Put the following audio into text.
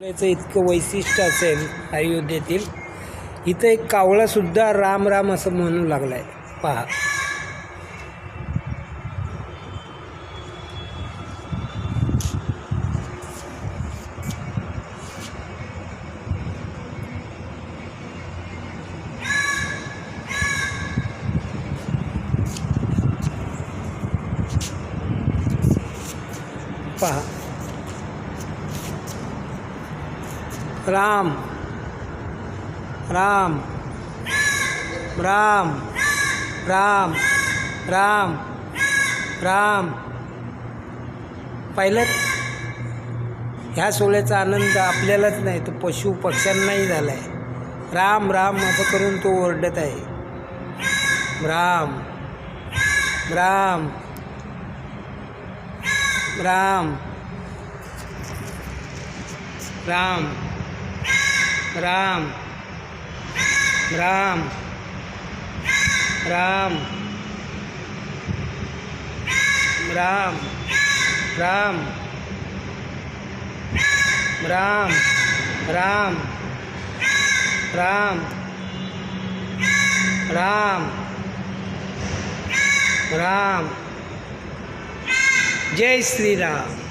याचं इतकं वैशिष्ट्य असेल अयोध्येतील, इथं एक कावळासुद्धा राम राम असं म्हणू लागला आहे. पहा, पहा, राम राम राम राम राम राम. पाहिलं, ह्या सोहळ्याचा आनंद आपल्यालाच नाही तर पशु पक्ष्यांनाही झाला आहे. राम राम असं करून तो ओरडत आहे. राम राम राम राम राम राम राम राम राम राम राम राम राम राम. जय श्रीराम.